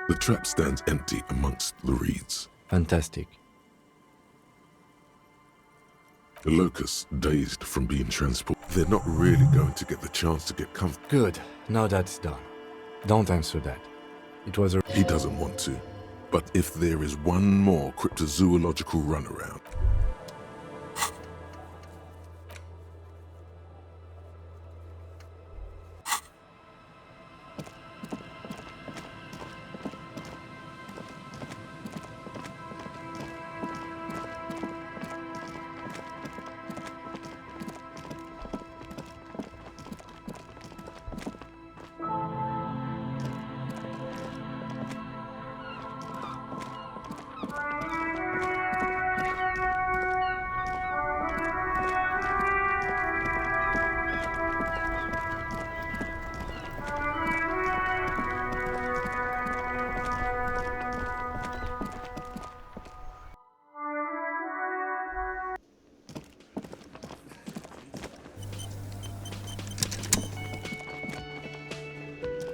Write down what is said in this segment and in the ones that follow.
The trap stands empty amongst the reeds. Fantastic. The locusts, dazed from being transported, they're not really going to get the chance to get comfortable. Good. Now that's done. Don't answer that. It was a... He doesn't want to. But if there is one more cryptozoological runaround...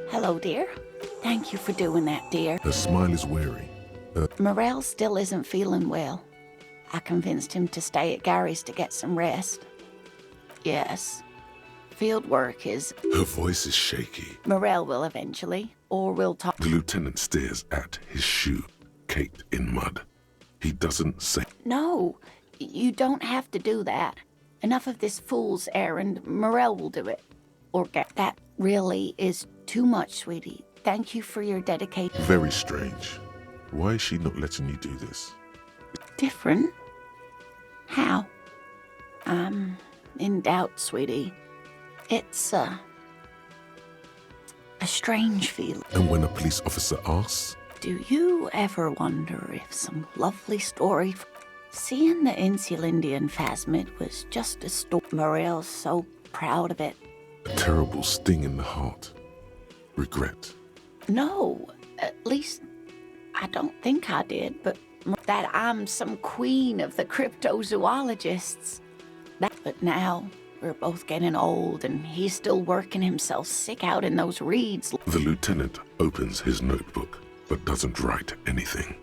Hello, dear. Thank you for doing that, dear. Her smile is weary. Morel still isn't feeling well. I convinced him to stay at Gary's to get some rest. Yes. Field work is... Her voice is shaky. Morel will eventually, or we'll talk... The lieutenant stares at his shoe, caked in mud. He doesn't say... No, you don't have to do that. Enough of this fool's errand. Morel will do it. Or that really is too much, sweetie. Thank you for your dedication. Very strange. Why is she not letting you do this? Different? How? I'm in doubt, sweetie. It's a strange feeling. And when a police officer asks... Do you ever wonder if some lovely story... Seeing the Insulindian phasmid was just a story. Morel's so proud of it. A terrible sting in the heart. Regret. No, at least I don't think I did, but that I'm some queen of the cryptozoologists. But now we're both getting old and he's still working himself sick out in those reeds. The lieutenant opens his notebook, but doesn't write anything.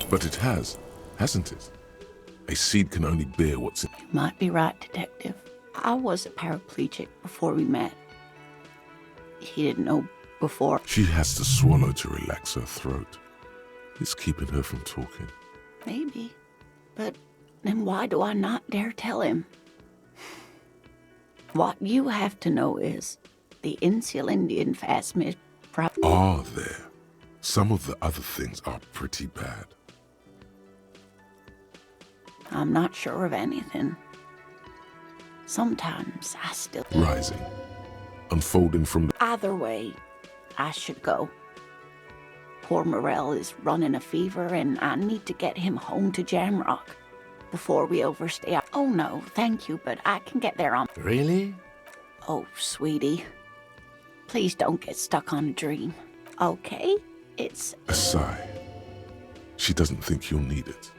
But it has, hasn't it? A seed can only bear what's in... You might be right, Detective. I was a paraplegic before we met. He didn't know before. She has to swallow to relax her throat. It's keeping her from talking. Maybe. But then why do I not dare tell him? What you have to know is the Insulindian phasmid... Are there? Some of the other things are pretty bad. I'm not sure of anything. Sometimes I still... Rising. Unfolding from the... Either way, I should go. Poor Morel is running a fever and I need to get him home to Jamrock before we overstay. Oh no, thank you, but I can get there on... Really? Oh, sweetie. Please don't get stuck on a dream. Okay? It's... A sigh. She doesn't think you'll need it.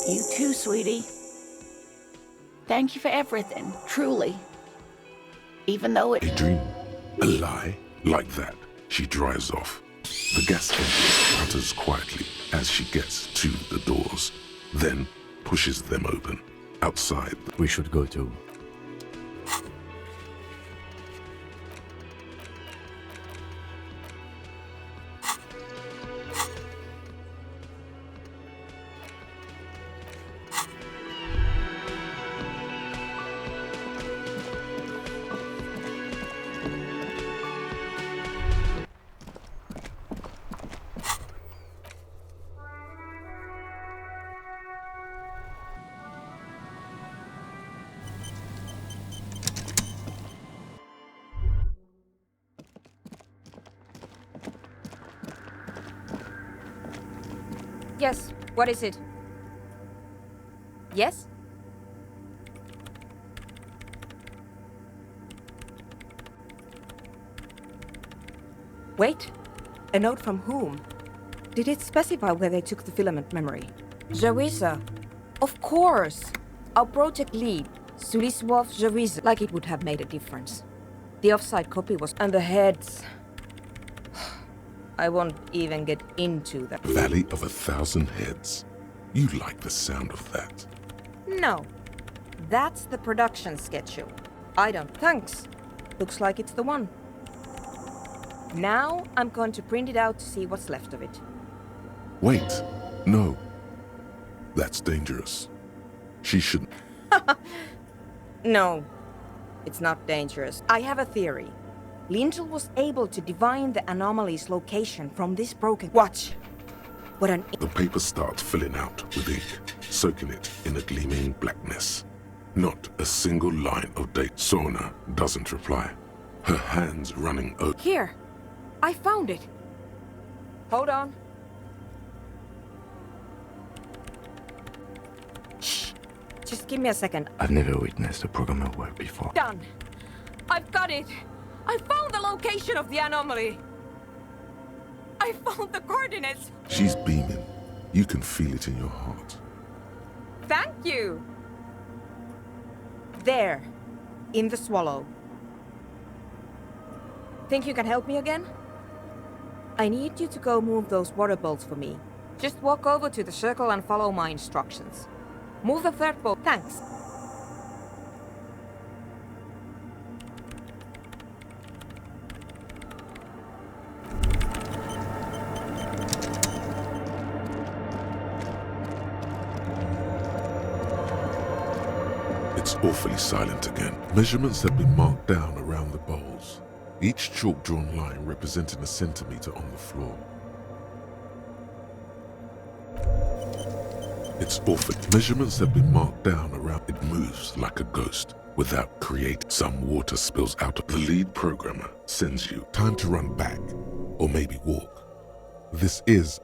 You too, sweetie. Thank you for everything, truly. Even though it... A dream, a lie, like that. She drives off. The gas engine sputters quietly as she gets to the doors, then pushes them open. Outside... We should go too. Yes, what is it? Yes? Wait, a note from whom? Did it specify where they took the filament memory? Jarisa. Of course! Our project lead, Suliswov Jarisa. Like it would have made a difference. The offsite copy was... And the heads... I won't even get into that. Valley of 1,000 heads. You like the sound of that. No. That's the production schedule. I don't... Thanks. Looks like it's the one. Now I'm going to print it out to see what's left of it. Wait. No. That's dangerous. She shouldn't. No. It's not dangerous. I have a theory. Lintel was able to divine the anomaly's location from this broken... Watch! What an... The paper starts filling out with ink, soaking it in a gleaming blackness. Not a single line of date. Sona doesn't reply. Her hands running over. Here! I found it! Hold on. Shh! Just give me a second. I've never witnessed a programmer work before. Done! I've got it! I found the location of the anomaly! I found the coordinates! She's beaming. You can feel it in your heart. Thank you! There. In the swallow. Think you can help me again? I need you to go move those water bolts for me. Just walk over to the circle and follow my instructions. Move the third bolt. Thanks. It's awfully silent again. Measurements have been marked down around the bowls, each chalk-drawn line representing a centimeter on the floor. It's awful. Measurements have been marked down around. It moves like a ghost without create. Some water spills out of the lead programmer sends you time to run back or maybe walk. This is...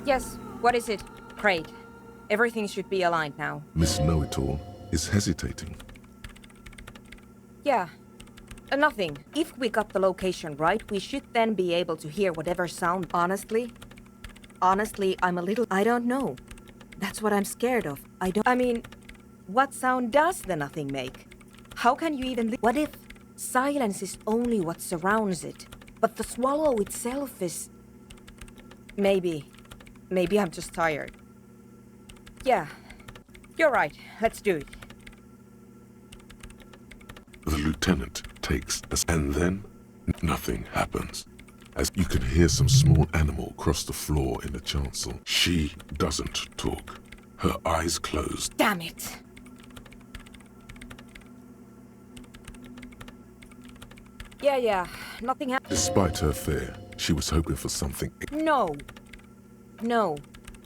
Yes, what is it? Great. Everything should be aligned now. Miss Know-It-All is hesitating. Yeah. Nothing. If we got the location right, we should then be able to hear whatever sound. Honestly, I'm a little... I don't know. That's what I'm scared of. I mean, what sound does the nothing make? How can you even... What if silence is only what surrounds it, but the swallow itself is... Maybe I'm just tired. Yeah, you're right. Let's do it. The lieutenant takes us, and then nothing happens. As you can hear some small animal cross the floor in the chancel. She doesn't talk. Her eyes closed. Damn it! Yeah, nothing happened. Despite her fear, she was hoping for something. No.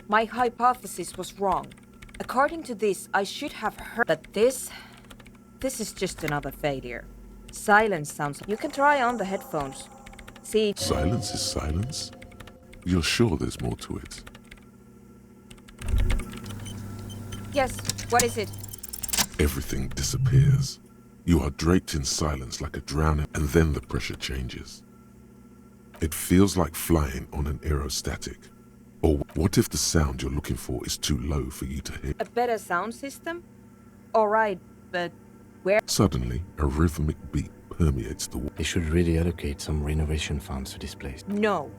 My hypothesis was wrong. According to this, I should have heard... But this is just another failure. Silence sounds... You can try on the headphones. See... Silence is silence? You're sure there's more to it? Yes, what is it? Everything disappears. You are draped in silence like a drowning, and then the pressure changes. It feels like flying on an aerostatic. Or what if the sound you're looking for is too low for you to hear? A better sound system? Alright, but where? Suddenly, a rhythmic beat permeates the wall. They should really allocate some renovation funds to this place. No.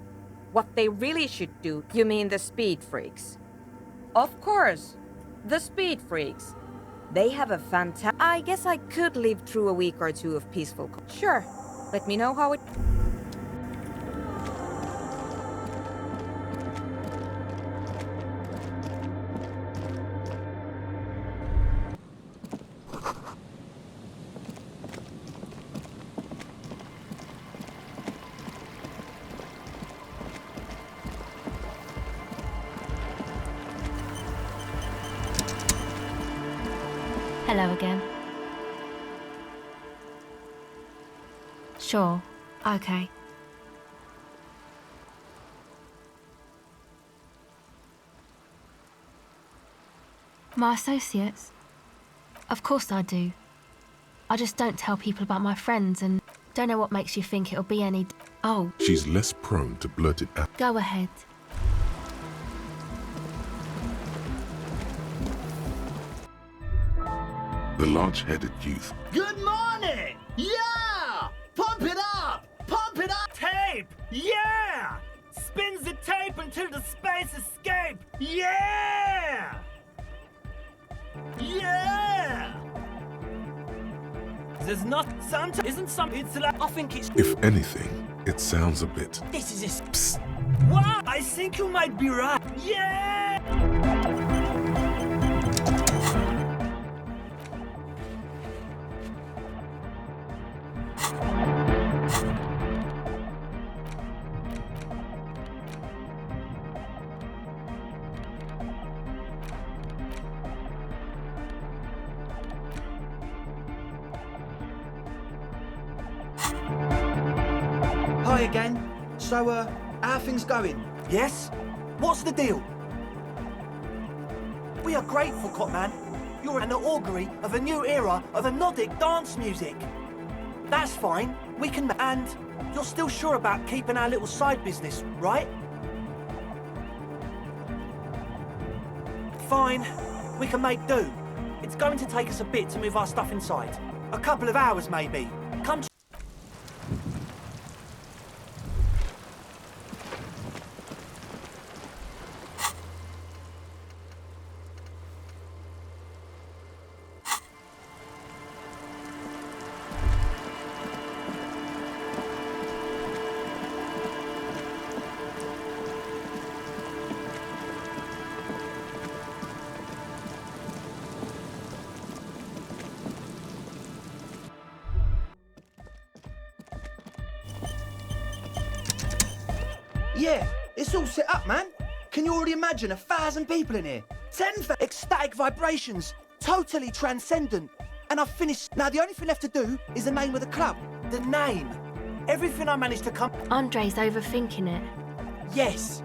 What they really should do... You mean the speed freaks? Of course. The speed freaks. They have a fantastic... I guess I could live through a week or two of peaceful... Sure. Let me know how it... Hello again. Sure. Okay. My associates? Of course I do. I just don't tell people about my friends and don't know what makes you think it'll be any... Oh, She's less prone to blurt it out. go ahead. The large-headed youth Good morning! Yeah! Pump it up! Pump it up! Tape! Yeah! Spins the tape until the space escape! Yeah! Yeah! There's not some... Isn't some... It's like... I think it's... If anything, it sounds a bit. This is a... Psst. Wow! I think you might be right. Yeah! Hi again. So, how are things going? Yes? What's the deal? We are grateful, Cotman. You're an augury of a new era of Nordic dance music. That's fine. We can... And you're still sure about keeping our little side business, right? Fine. We can make do. It's going to take us a bit to move our stuff inside. A couple of hours, maybe. Come... Yeah, it's all set up, man. Can you already imagine 1,000 people in here? 10,000 ecstatic vibrations, totally transcendent. And I've finished. Now, the only thing left to do is the name of the club. The name. Everything I managed to come... Andre's overthinking it. Yes,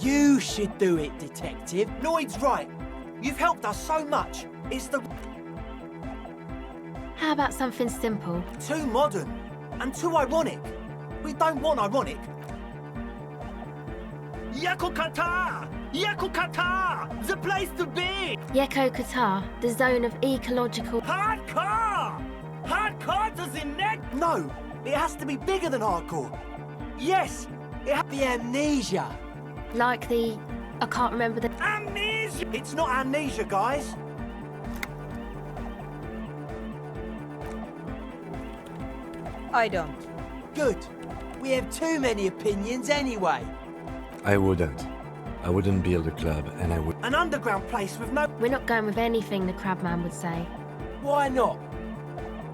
you should do it, detective. Lloyd's right. You've helped us so much. It's the... How about something simple? Too modern. And too ironic. We don't want ironic. Yakokata! Yakokata! The place to be! Yeko Qatar, the zone of ecological... Hardcore! Hardcore does it neck? No, it has to be bigger than hardcore. Yes, it has The amnesia. Like the... I can't remember the... amnesia. It's not amnesia, guys. I don't. Good. We have too many opinions anyway. I wouldn't build a club, and I would... An underground place with no... We're not going with anything the Crabman would say. Why not?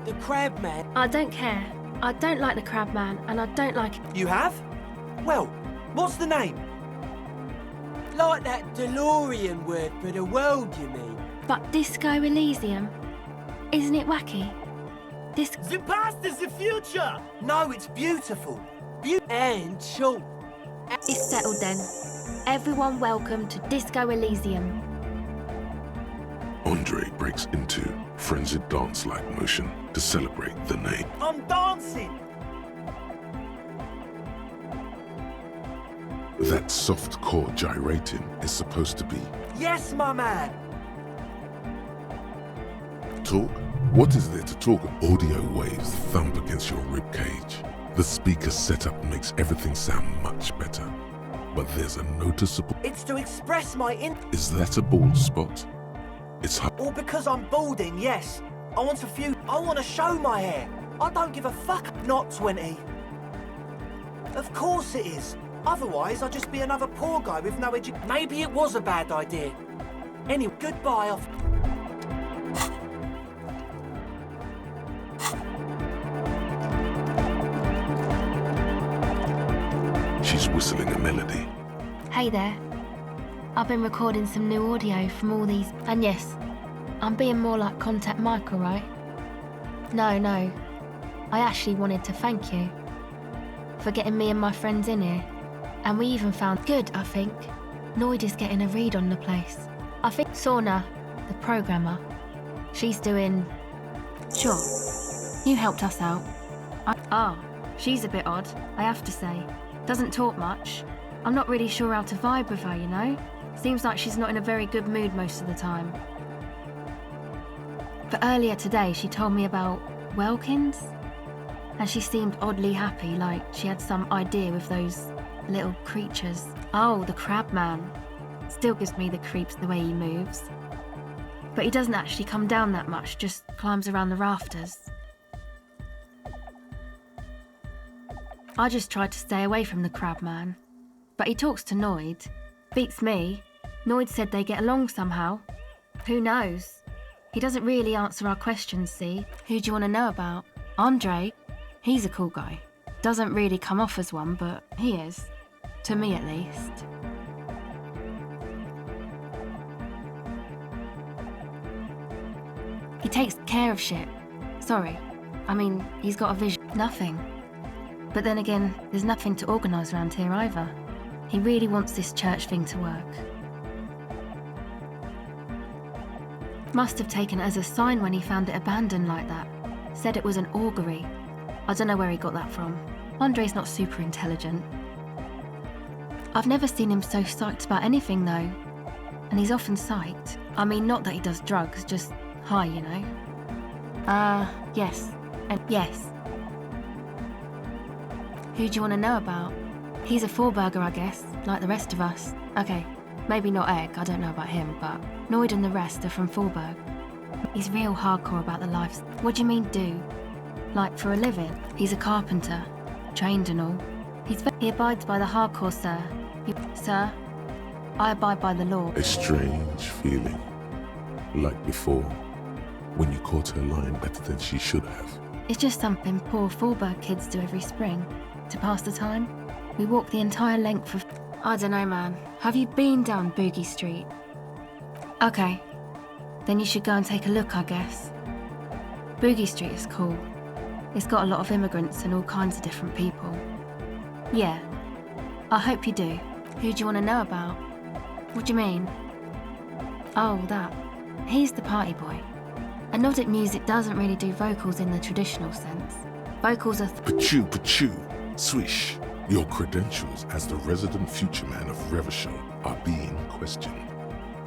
The Crabman. I don't care. I don't like the Crabman, and I don't like... You have? Well, what's the name? Like that DeLorean word for the world, you mean? But Disco Elysium? Isn't it wacky? The past is the future! No, it's beautiful. And short. It's settled then. Everyone welcome to Disco Elysium. Andre breaks into frenzied dance-like motion to celebrate the name. I'm dancing! That soft core gyrating is supposed to be Yes, my man! talk. What is there to talk? Audio waves thump against your ribcage. The speaker setup makes everything sound much better. But there's a noticeable... It's to express my Is that a bald spot? It's hard. Or because I'm balding, yes. I want to show my hair. I don't give a fuck. Not 20. Of course it is. Otherwise, I'd just be another poor guy with no education. Maybe it was a bad idea. Anyway, goodbye. She's whistling a melody. Hey there. I've been recording some new audio from all these... And yes, I'm being more like Contact Michael, right? No. I actually wanted to thank you for getting me and my friends in here. And we even found good, I think. Noid is getting a read on the place. I think Sauna, the programmer, she's doing... Sure. You helped us out. She's a bit odd, I have to say. Doesn't talk much. I'm not really sure how to vibe with her, you know? Seems like she's not in a very good mood most of the time. But earlier today, she told me about Welkins, and she seemed oddly happy, like she had some idea with those little creatures. Oh, the crab man. Still gives me the creeps the way he moves. But he doesn't actually come down that much, just climbs around the rafters. I just tried to stay away from the crab man. But he talks to Noid. Beats me. Noid said they get along somehow. Who knows? He doesn't really answer our questions, see? Who do you want to know about? Andre. He's a cool guy. Doesn't really come off as one, but he is. To me, at least. He takes care of shit. Sorry. I mean, he's got a vision. Nothing. But then again, there's nothing to organise around here either. He really wants this church thing to work. Must have taken it as a sign when he found it abandoned like that. Said it was an augury. I don't know where he got that from. Andre's not super intelligent. I've never seen him so psyched about anything though. And he's often psyched. I mean, not that he does drugs, just high, you know. Yes. And yes. Who do you want to know about? He's a four-burger, I guess, like the rest of us. Okay, maybe not Egg, I don't know about him, but Noid and the rest are from Forberg. He's real hardcore about the life. What do you mean, do? Like, for a living? He's a carpenter, trained and all. He abides by the hardcore, sir. Sir, I abide by the law. A strange feeling. Like before, when you caught her lying better than she should have. It's just something poor Forberg kids do every spring. To pass the time, we walk the entire length of... I don't know, man. Have you been down Boogie Street? Okay. Then you should go and take a look, I guess. Boogie Street is cool. It's got a lot of immigrants and all kinds of different people. Yeah. I hope you do. Who do you want to know about? What do you mean? Oh, that. He's the party boy. And Nordic music doesn't really do vocals in the traditional sense. Vocals are... Pachoo, swish. Your credentials as the resident future man of Revachol are being questioned.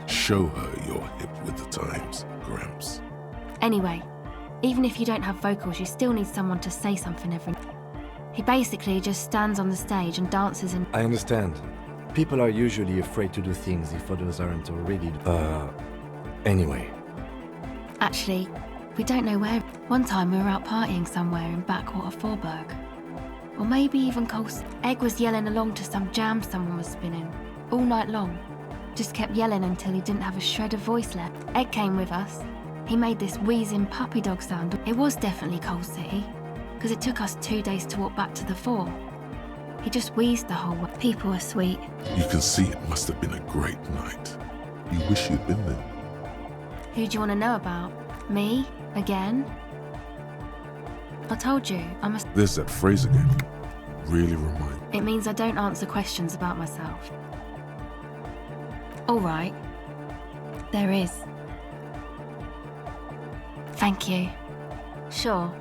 Show her you're hip with the times, Gramps. Anyway, even if you don't have vocals, you still need someone to say something every... He basically just stands on the stage and dances and... I understand. People are usually afraid to do things if others aren't already... Anyway. Actually, we don't know where. One time we were out partying somewhere in backwater Forberg. Or maybe even Corsair. Egg was yelling along to some jam someone was spinning. All night long. Just kept yelling until he didn't have a shred of voice left. Egg came with us. He made this wheezing puppy dog sound. It was definitely Coal City, because it took us 2 days to walk back to the fort. He just wheezed the whole way. People were sweet. You can see it must have been a great night. You wish you'd been there. Who do you want to know about? Me? Again? I told you, I must... There's that phrase again. Really remind... It means I don't answer questions about myself. All right. There is. Thank you. Sure.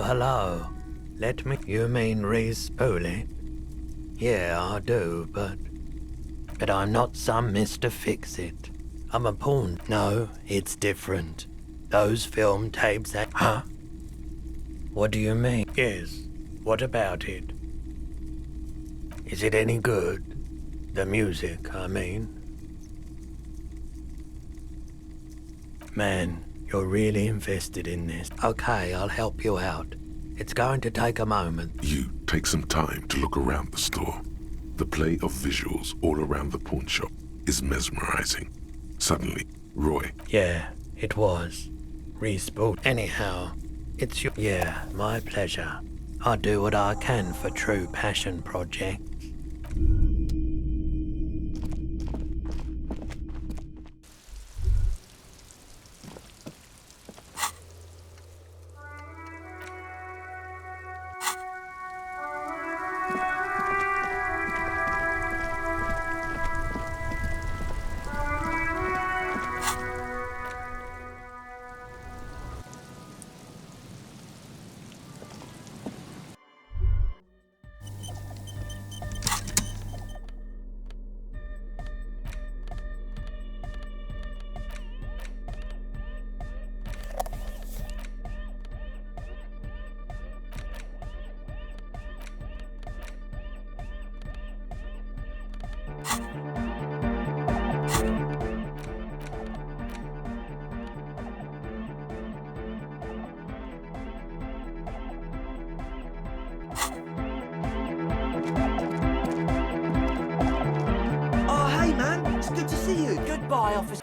Hello. Let me... You mean Reese Poley? Yeah, I do, but I'm not some Mr. Fix-It. I'm a pawn. No, it's different. Those film tapes... Huh? What do you mean? Yes. What about it? Is it any good? The music, I mean. Man, you're really invested in this. Okay, I'll help you out. It's going to take a moment. You take some time to look around the store. The play of visuals all around the pawn shop is mesmerizing. Suddenly, Roy. Yeah, it was. Respool. Anyhow, it's your... Yeah, my pleasure. I do what I can for true passion projects. Good to see you. Goodbye, officer.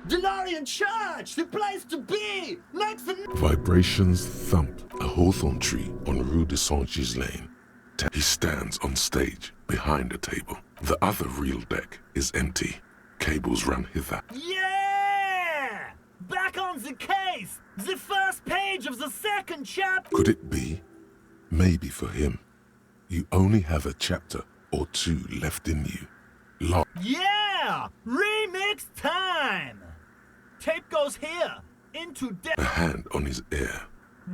Denarian Church, the place to be. Make the... Vibrations thump a hawthorn tree on Rue de Saint-Ghislain. He stands on stage behind a table. The other reel deck is empty. Cables run hither. Yeah! Back on the case! The first page of the second chapter! Could it be? Maybe for him. You only have a chapter or two left in you. Yeah! Remix time! Tape goes here, into A hand on his ear.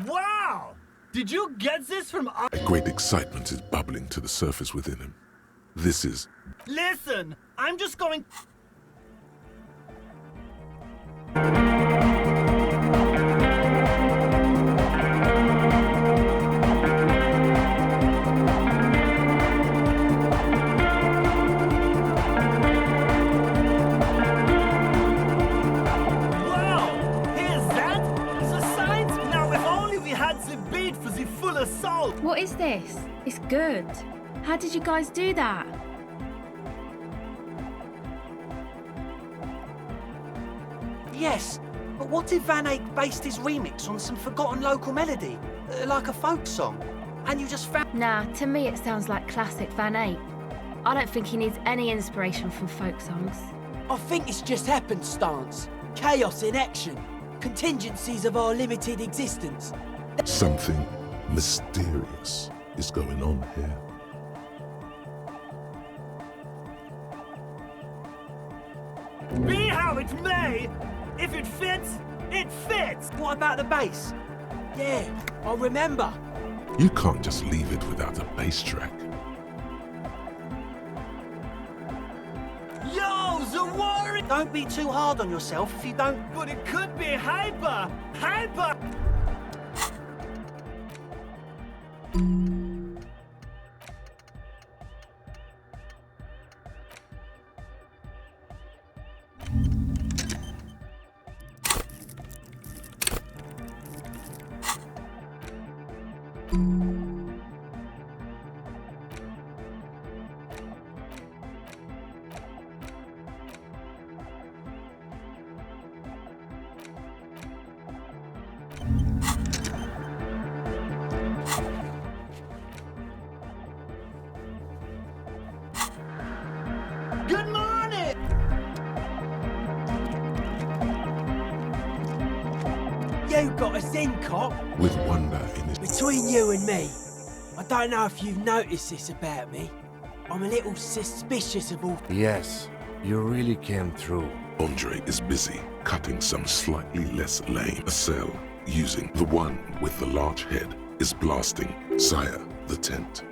Wow! Did you get this from... A great excitement is bubbling to the surface within him. This is... Listen, I'm just going... What is this? It's good. How did you guys do that? Yes, but what if Van Eyck based his remix on some forgotten local melody? Like a folk song? And you just found... Nah, to me it sounds like classic Van Eyck. I don't think he needs any inspiration from folk songs. I think it's just happenstance. Chaos in action. Contingencies of our limited existence. Something mysterious is going on here. Be how it may, if it fits, it fits! What about the bass? Yeah, I remember. You can't just leave it without a bass track. Yo, the worry! Don't be too hard on yourself if you don't... But it could be hyper! Hyper! Good morning! You got a Zen cop? With wonder in his... Between you and me, I don't know if you've noticed this about me. I'm a little suspicious of all... Yes, you really came through. Andre is busy cutting some slightly less lame. A cell using the one with the large head is blasting. Sire, the tent.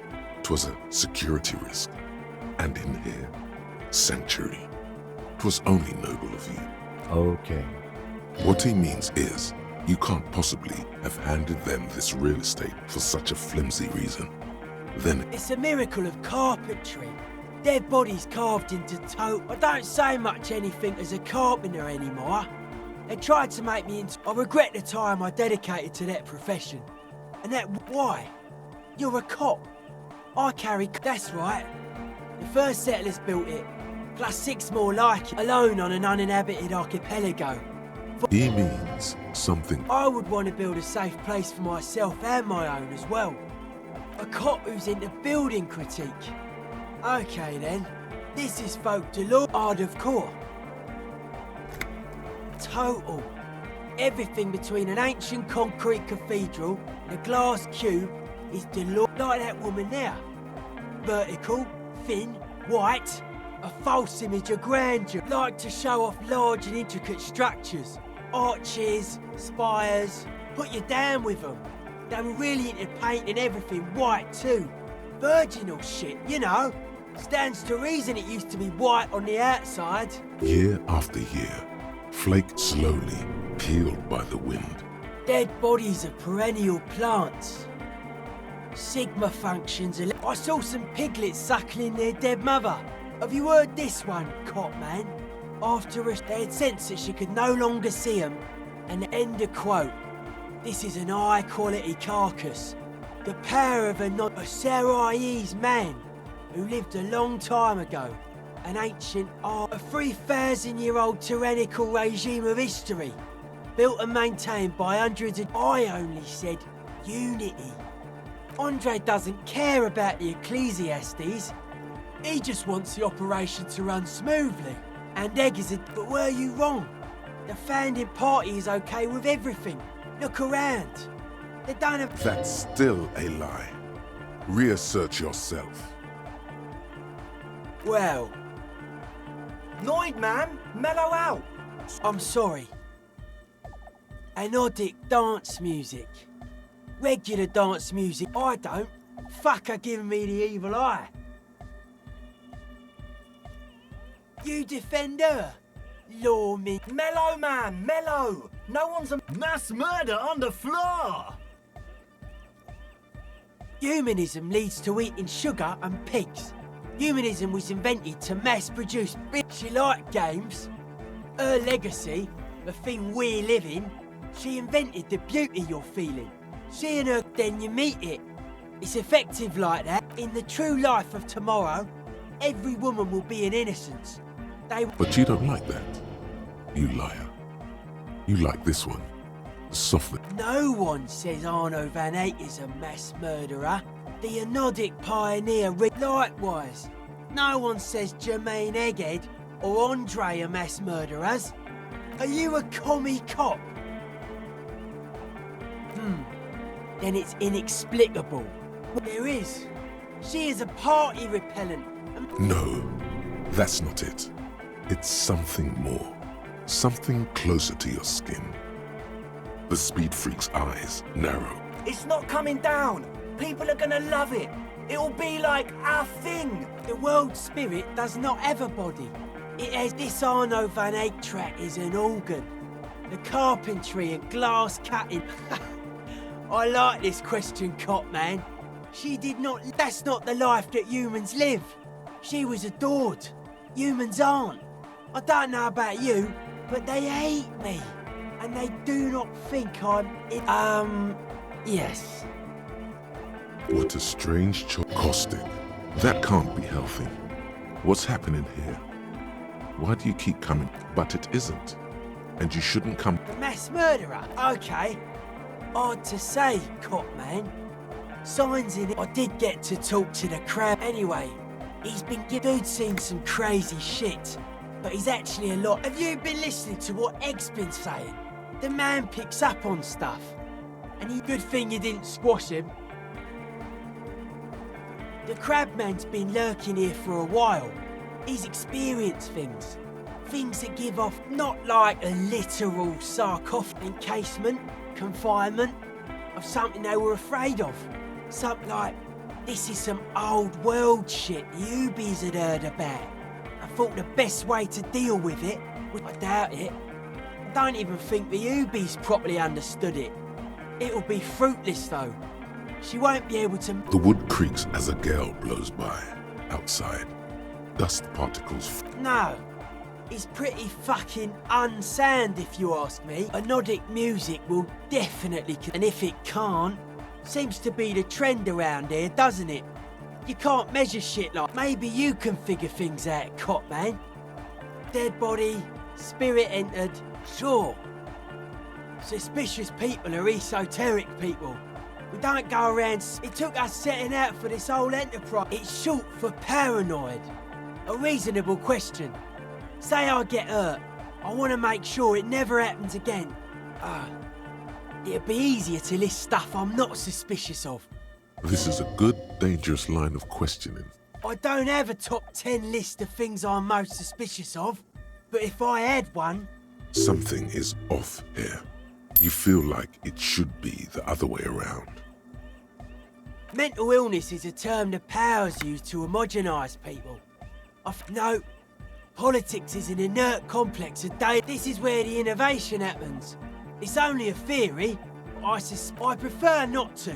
'Twas a security risk. And in here, sanctuary. 'Twas only noble of you. Okay. What he means is, you can't possibly have handed them this real estate for such a flimsy reason. Then It's a miracle of carpentry. Dead bodies carved into tote. I don't say much anything as a carpenter anymore. They tried to make me into... I regret the time I dedicated to that profession. And that... Why? You're a cop. I carry... That's right. The first settlers built it, plus 6 more like it, alone on an uninhabited archipelago. he means something. I would want to build a safe place for myself and my own as well. A cop who's into building critique. Okay then, this is Voukoder, art of core. Total. Everything between an ancient concrete cathedral and a glass cube is Delort, like that woman there. Vertical, thin, white, a false image of grandeur. Like to show off large and intricate structures. Arches, spires, put you down with them. They were really into painting everything white too. Virginal shit, you know. Stands to reason it used to be white on the outside. Year after year, flake slowly peeled by the wind. Dead bodies of perennial plants. Sigma functions. I saw some piglets suckling their dead mother. Have you heard this one, cop man? After they had sensed that she could no longer see them, and end of quote. This is an high-quality carcass. The power of a Sarais man who lived a long time ago. An ancient art, a 3,000-year-old tyrannical regime of history. Built and maintained by hundreds of... I only said unity. Andre doesn't care about the Ecclesiastes. He just wants the operation to run smoothly. And Egg is a... But were you wrong? The founding party is okay with everything. Look around. They don't have... That's still a lie. Reassert yourself. Well... Noid, man! Mellow out! I'm sorry. Anodic dance music. Regular dance music, I don't. Fucker giving me the evil eye. You defend her? Lawman. Mellow, man! Mellow! No one's a... Mass murder on the floor! Humanism leads to eating sugar and pigs. Humanism was invented to mass-produce bitchy light games. Her legacy, the thing we live in, she invented the beauty you're feeling. Seeing her, then you meet it. It's effective like that. In the true life of tomorrow, every woman will be an innocence. But you don't like that, you liar. You like this one. Softly. No one says Arno van Eyck is a mass murderer. The Anodic pioneer, likewise. No one says Jermaine Egghead or Andre are mass murderers. Are you a commie cop? Then it's inexplicable. There is. She is a party repellent. No, that's not it. It's something more. Something closer to your skin. The speed freak's eyes narrow. It's not coming down! People are gonna love it! It'll be like our thing! The world spirit does not have a body. It has this Arno van Eyck track is an organ. The carpentry and glass cutting. I like this question, cop man. She did not... That's not the life that humans live. She was adored. Humans aren't. I don't know about you, but they hate me. And they do not think I'm... yes. What a strange choice. Caustic. That can't be healthy. What's happening here? Why do you keep coming? But it isn't. And you shouldn't come. The mass murderer? Okay. Odd to say, cop man. Signs in it. I did get to talk to the crab. Anyway, he's been... Dude's seen some crazy shit. But he's actually a lot... Have you been listening to what Egg's been saying? The man picks up on stuff. And he... Good thing you didn't squash him. The crabman's been lurking here for a while. He's experienced things. Things that give off not like a literal sarcophagus encasement, confinement, of something they were afraid of. Something like, this is some old world shit the Ubies had heard about. I thought the best way to deal with it, I doubt it. I don't even think the Ubies properly understood it. It'll be fruitless though. She won't be able to... The wood creaks as a gale blows by. Outside, dust particles. No. It's pretty fucking unsound if you ask me. Anodic music will definitely... And if it can't, seems to be the trend around here, doesn't it? You can't measure shit like... Maybe you can figure things out, cop man. Dead body, spirit entered, sure. Suspicious people are esoteric people. We don't go around... It took us setting out for this whole enterprise. It's short for paranoid. A reasonable question. Say I get hurt. I want to make sure it never happens again. It'd be easier to list stuff I'm not suspicious of. This is a good, dangerous line of questioning. I don't have a top 10 list of things I'm most suspicious of, but if I had one... Something is off here. You feel like it should be the other way around. Mental illness is a term the powers use to homogenise people. No, politics is an inert complex of data. This is where the innovation happens. It's only a theory, but I prefer not to.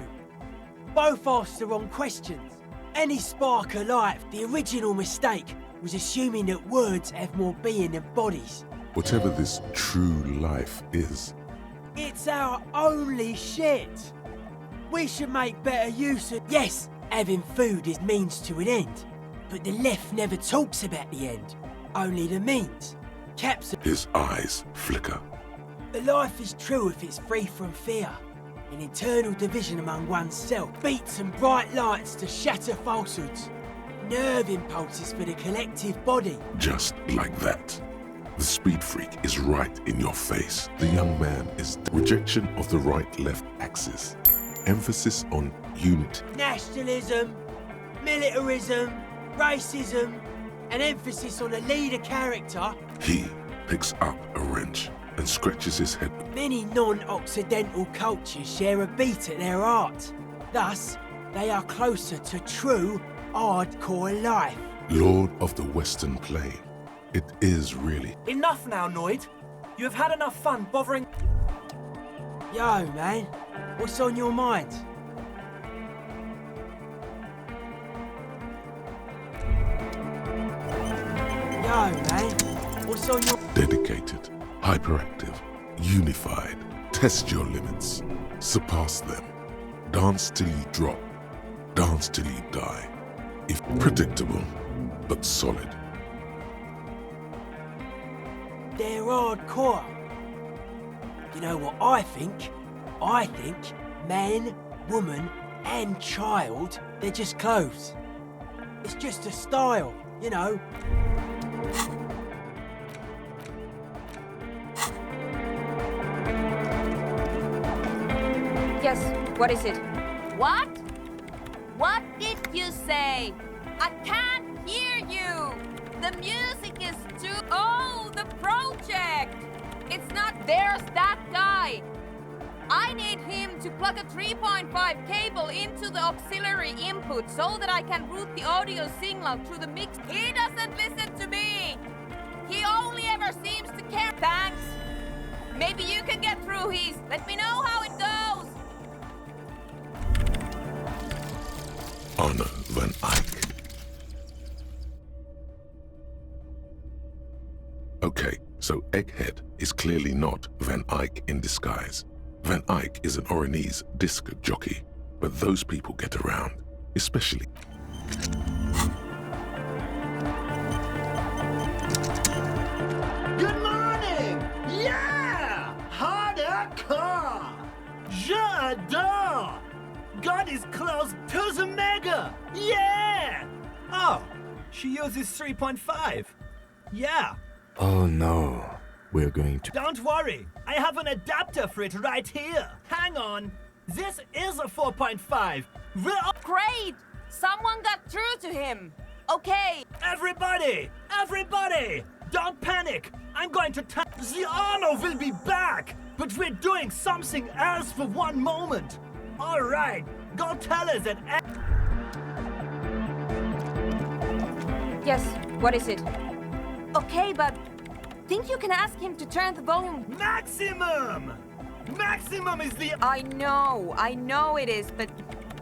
Both ask the wrong questions. Any spark of life, the original mistake was assuming that words have more being than bodies. Whatever this true life is. It's our only shit. We should make better use of... Yes, having food is means to an end. But the left never talks about the end. Only the means. His eyes flicker. A life is true if it's free from fear. An internal division among oneself. Beats and bright lights to shatter falsehoods. Nerve impulses for the collective body. Just like that. The speed freak is right in your face. The young man is rejection of the right-left axis. Emphasis on unity. Nationalism, militarism, racism, an emphasis on a leader character. He picks up a wrench and scratches his head. Many non-Occidental cultures share a beat at their art. Thus, they are closer to true, hardcore life. Lord of the Western Plain. It is really. Enough now, Noid. You have had enough fun bothering... Yo, man. What's on your mind? Yo, man. What's on your... Dedicated, hyperactive, unified. Test your limits. Surpass them. Dance till you drop. Dance till you die. If predictable, but solid. They're hardcore. You know what I think? I think man, woman, and child, they're just clothes. It's just a style, you know. Yes, what is it? What? What did you say? I can't hear you. The music is too... Oh, the project! It's not... There's that guy. I need him to plug a 3.5 cable into the auxiliary input so that I can route the audio signal through the mix. He doesn't listen to me. He only ever seems to care. Thanks. Maybe you can get through his. Let me know how it goes. Honor Van Eyck. Okay, so Egghead is clearly not Van Eyck in disguise. Van Eyck is an Oranese disc jockey, but those people get around, especially... Good morning! Yeah! Hardcore! J'adore! God is close to the mega! Yeah! Oh, she uses 3.5. Yeah. Oh no, we're going to... Don't worry, I have an adapter for it right here. Hang on. This is a 4.5. Great! Someone got through to him. Okay. Everybody! Everybody! Don't panic! I'm going to tell... The honor will be back! But we're doing something else for one moment. All right, go tell us that... Yes, what is it? Okay, but think you can ask him to turn the volume... Maximum! Maximum is the... I know it is, but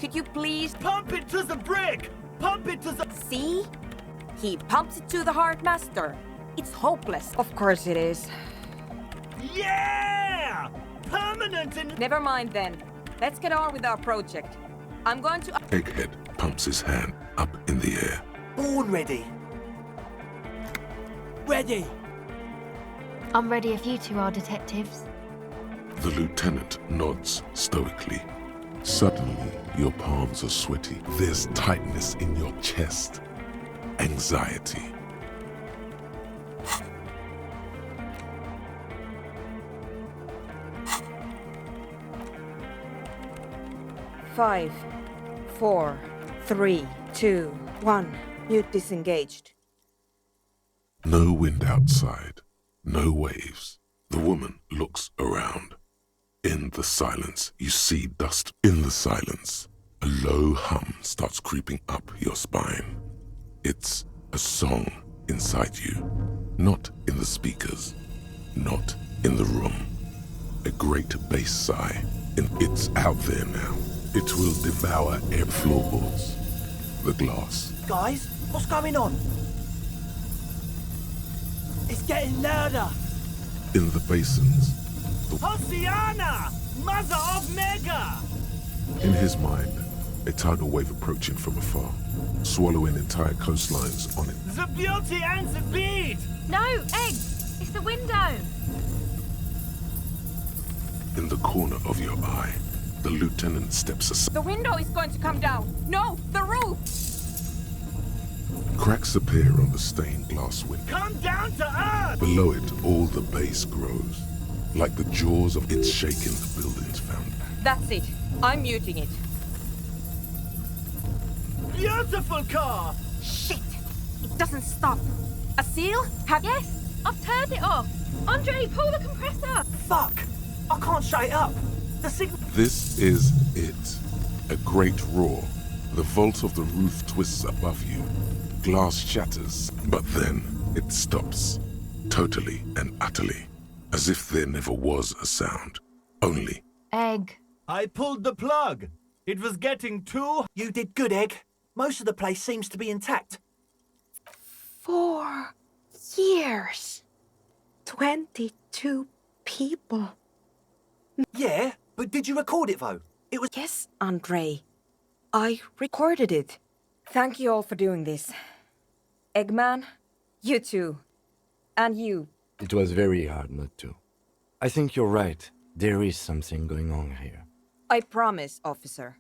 Could you please Pump it to the brick! Pump it to the... see? He pumps it to the hard master. It's hopeless. Of course it is. Yeah! Permanent in... Never mind then. Let's get on with our project. I'm going to... Egghead pumps his hand up in the air. Born ready. Ready. I'm ready if you two are detectives. The lieutenant nods stoically. Suddenly, your palms are sweaty. There's tightness in your chest. Anxiety. Five, 4, 3, 2, 1. Mute disengaged. No wind outside. No waves. The woman looks around. In the silence, you see dust. In the silence, a low hum starts creeping up your spine. It's a song inside you. Not in the speakers. Not in the room. A great bass sigh. It's out there now. It will devour air floorboards. The glass. Guys, what's going on? It's getting louder. In the basins. Oceana! Mother of Mega! In his mind, a tidal wave approaching from afar, swallowing entire coastlines on it. The beauty and the beat! No, Egg! It's the window! In the corner of your eye, the lieutenant steps aside. The window is going to come down. No, the roof! Cracks appear on the stained glass window. Come down to earth! Below it, all the base grows, like the jaws of its shaking the building's foundation. That's it. I'm muting it. Beautiful car! Shit! It doesn't stop. A seal? Yes, I've turned it off. Andre, pull the compressor! Fuck! I can't shut it up. The signal... This is it. A great roar. The vault of the roof twists above you. Glass shatters, but then it stops. Totally and utterly. As if there never was a sound. Only. Egg. I pulled the plug. It was getting too... You did good, Egg. Most of the place seems to be intact. 4 years. 22 people. Yeah, but did you record it, though? It was... Yes, Andre. I recorded it. Thank you all for doing this. Eggman, you too. And you. It was very hard not to. I think you're right. There is something going on here. I promise, officer.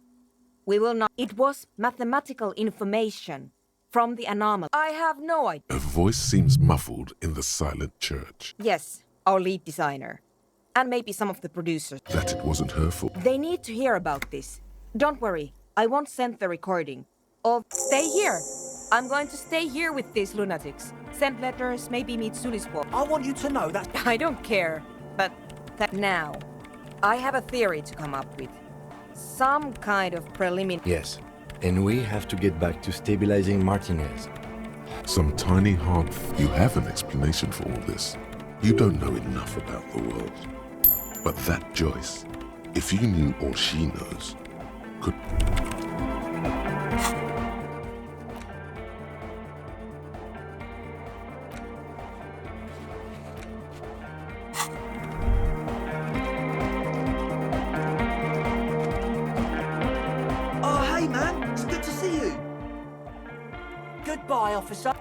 We will not... It was mathematical information from the anomaly. I have no idea. A voice seems muffled in the silent church. Yes, our lead designer. And maybe some of the producers. That it wasn't her fault. They need to hear about this. Don't worry, I won't send the recording. Or stay here. I'm going to stay here with these lunatics. Send letters, maybe meet Suliswap. I want you to know that... I don't care, but now, I have a theory to come up with. Some kind of preliminary... Yes, and we have to get back to stabilizing Martinez. Some tiny hard... You have an explanation for all this. You don't know enough about the world. But that Joyce, if you knew all she knows, could... Oh, hey, man. It's good to see you. Goodbye, officer.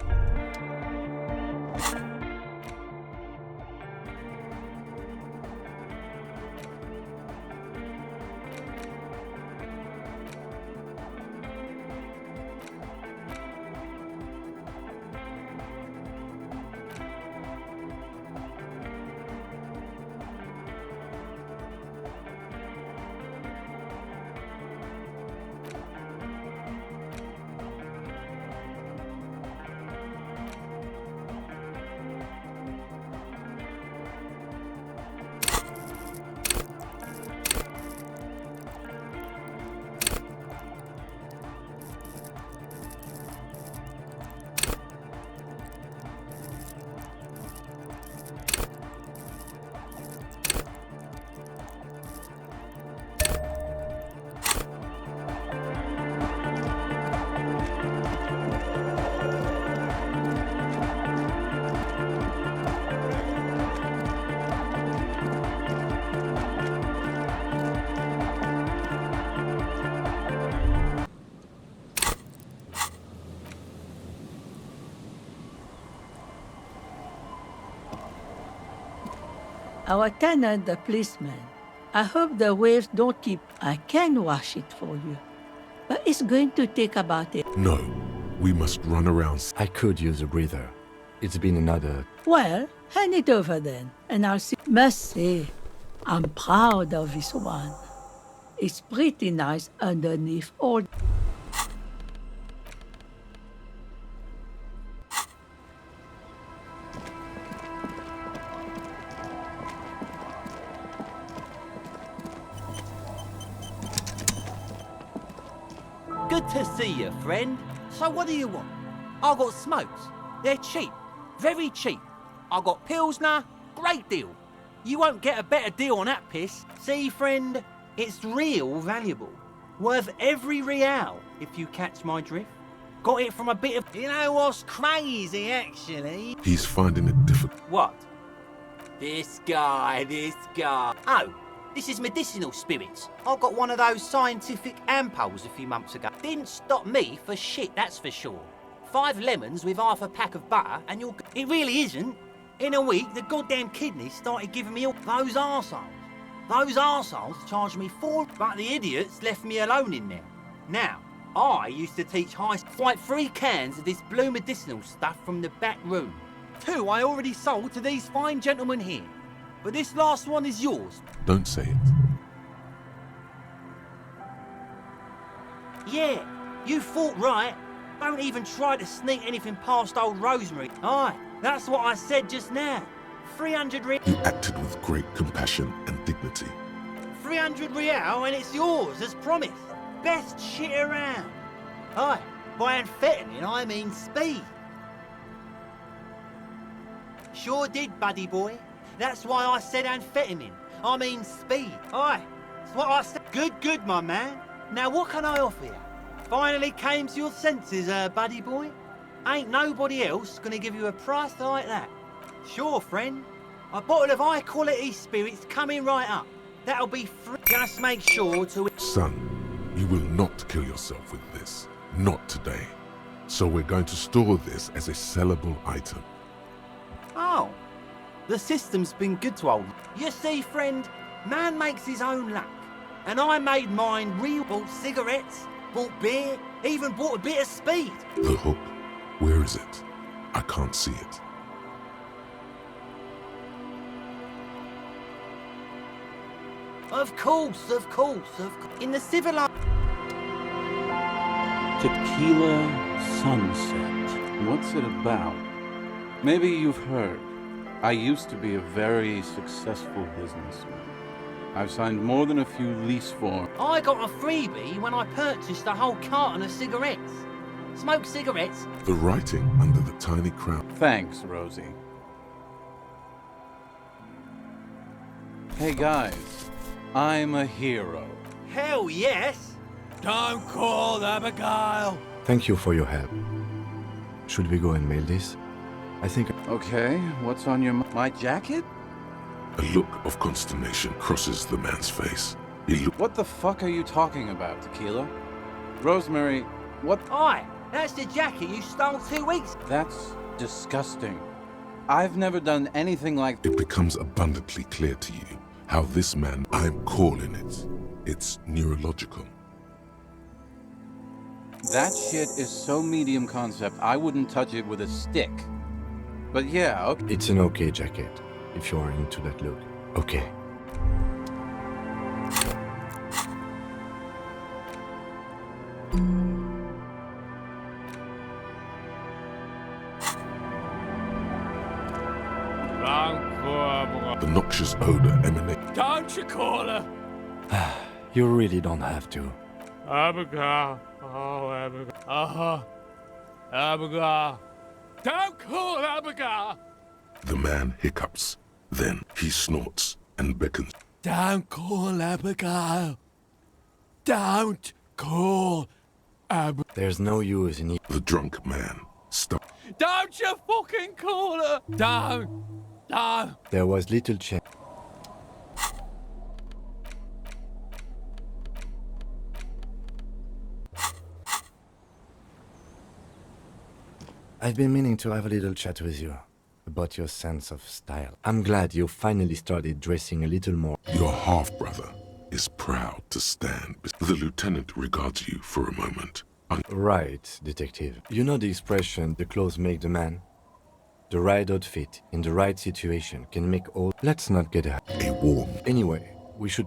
our tenant, the policeman. I hope the waves don't keep. I can wash it for you. But it's going to take about it. No, we must run around. I could use a breather. It's been another. Well, hand it over then, and I'll see. Must say, I'm proud of this one. It's pretty nice underneath all. Good to see you, friend. So what do you want? I got smokes. They're cheap. Very cheap. I got Pilsner. Great deal. You won't get a better deal on that piss. See, friend, it's real valuable. Worth every real, if you catch my drift. Got it from a bit of... You know what's crazy, actually? He's finding it difficult. What? This guy. Oh, this is medicinal spirits. I got one of those scientific ampoules a few months ago. Didn't stop me for shit, that's for sure. 5 lemons with half a pack of butter and you're... It really isn't. In a week, the goddamn kidneys started giving me all... Those arseholes charged me 4... But the idiots left me alone in there. Now, I used to teach like 3 cans of this blue medicinal stuff from the back room. 2 I already sold to these fine gentlemen here. But this last one is yours. Don't say it. Yeah, you thought right. Don't even try to sneak anything past old Rosemary. Aye, that's what I said just now. 300 real. You acted with great compassion and dignity. 300 real and it's yours, as promised. Best shit around. Aye, by amphetamine I mean speed. Sure did, buddy boy. That's why I said amphetamine. I mean speed. Aye, that's what I said. Good, my man. Now what can I offer you? Finally came to your senses, buddy boy? Ain't nobody else gonna give you a price like that. Sure, friend. A bottle of high-quality spirits coming right up. That'll be free. Just make sure to... Son, you will not kill yourself with this. Not today. So we're going to store this as a sellable item. Oh. The system's been good to old... You see, friend, man makes his own luck. And I made mine real. Bought cigarettes, bought beer, even bought a bit of speed. The hook, where is it? I can't see it. Of course. In the civilized... Tequila Sunset. What's it about? Maybe you've heard. I used to be a very successful businessman. I've signed more than a few lease forms. I got a freebie when I purchased a whole carton of cigarettes. Smoke cigarettes? The writing under the tiny crown. Thanks, Rosie. Hey guys, I'm a hero. Hell yes! Don't call Abigail! Thank you for your help. Should we go and mail this? I think... Okay, what's on your... My jacket? A look of consternation crosses the man's face. What the fuck are you talking about, Tequila? Rosemary, what... Aye, that's the jacket you stole 2 weeks... That's disgusting. I've never done anything like... It becomes abundantly clear to you how this man... I'm calling it. It's neurological. That shit is so medium concept, I wouldn't touch it with a stick. But yeah, okay. It's an okay jacket, if you're into that look. Okay. The noxious odor emanates. Don't you call her? You really don't have to. Abigail. Oh, Abigail. Abigail. Don't call Abigail! The man hiccups. Then he snorts and beckons. Don't call Abigail. Don't call Abigail. There's no use in... The drunk man stops. Don't you fucking call her! Don't! There was little chance. I've been meaning to have a little chat with you about your sense of style. I'm glad you finally started dressing a little more. Your half-brother is proud to stand. The lieutenant regards you for a moment. Right, detective. You know the expression, the clothes make the man? The right outfit in the right situation can make all... Let's not get a warm. Anyway, we should...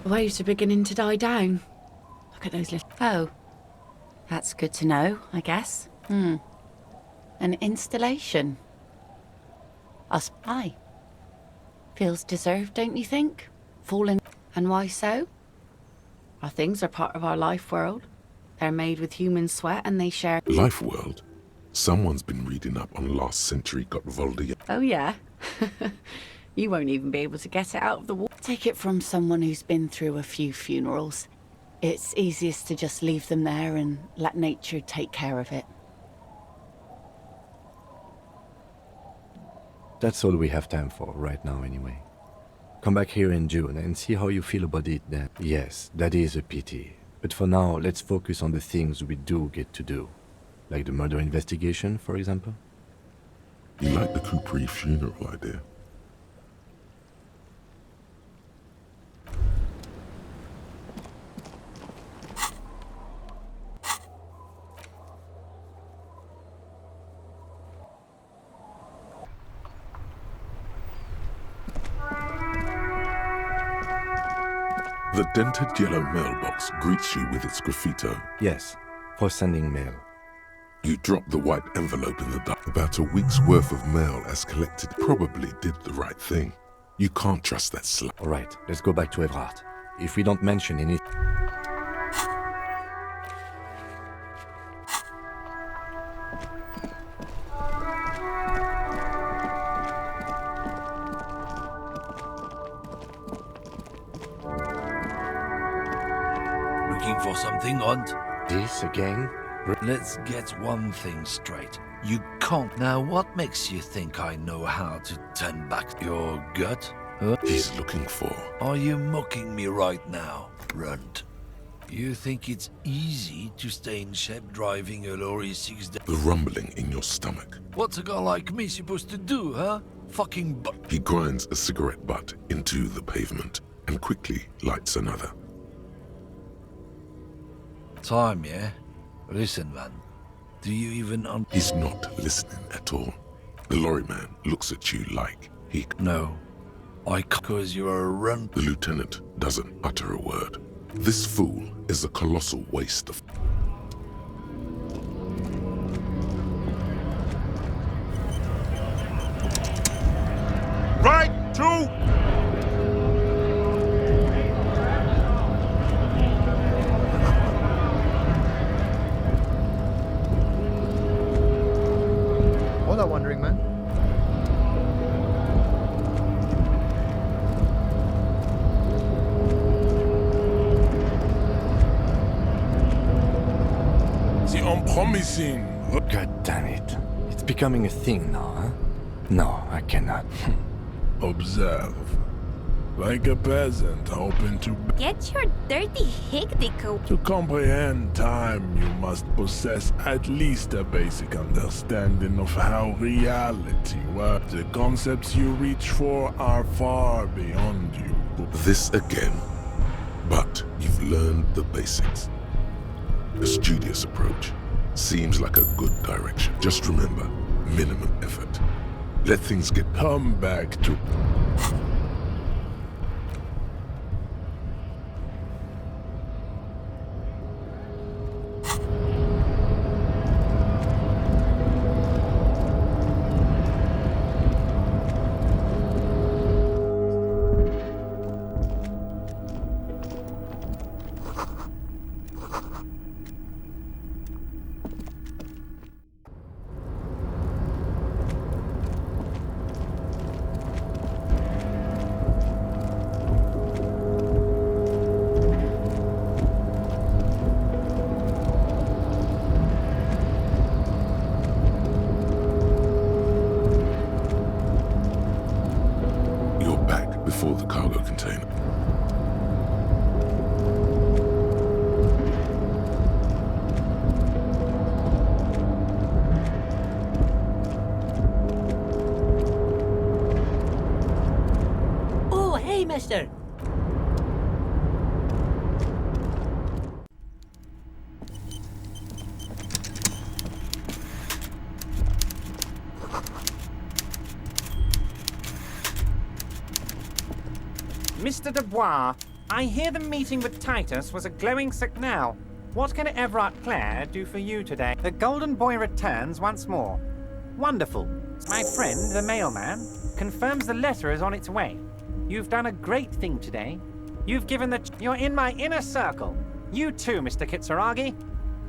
Waves are beginning to die down. Look at those little... Oh. That's good to know, I guess. An installation. A spy. Feels deserved, don't you think? Falling... And why so? Our things are part of our life world. They're made with human sweat and they share... Life world? Someone's been reading up on last century Gotvaldia. Oh, yeah? You won't even be able to get it out of the water. Take it from someone who's been through a few funerals. It's easiest to just leave them there and let nature take care of it. That's all we have time for right now anyway. Come back here in June and see how you feel about it then. Yes, that is a pity. But for now, let's focus on the things we do get to do. Like the murder investigation, for example. You like the Capri funeral idea? The dented yellow mailbox greets you with its graffito. Yes, for sending mail. You drop the white envelope in the dark. About a week's worth of mail as collected. Probably did the right thing. You can't trust that slut. All right, let's go back to Evrard. If we don't mention anything... Looking for something odd? This again? Let's get one thing straight. You can't. Now, what makes you think I know how to turn back your gut? Huh? He's looking for... Are you mocking me right now, Runt? You think it's easy to stay in shape driving a lorry 6 days? The rumbling in your stomach. What's a guy like me supposed to do, huh? Fucking butt. He grinds a cigarette butt into the pavement and quickly lights another. Time, yeah? Listen, man. Do you even He's not listening at all. The lorry man looks at you like he... No. Because you're a runt. The lieutenant doesn't utter a word. This fool is a colossal waste of... Right, two! Hola, Wandering Man. The unpromising. God damn it. It's becoming a thing now, huh? No, I cannot. Observe. Like a peasant hoping to... Get your dirty higdico. To comprehend time, you must possess at least a basic understanding of how reality works. The concepts you reach for are far beyond you. This again. But you've learned the basics. A studious approach. Seems like a good direction. Just remember, minimum effort. Let things get... Come back to... before the cargo container. Oh, hey, mister. Mr. Dubois, I hear the meeting with Titus was a glowing now. What can Everard Clare do for you today? The Golden Boy returns once more. Wonderful. My friend, the mailman, confirms the letter is on its way. You've done a great thing today. You've given the... You're in my inner circle. You too, Mr. Kitsuragi.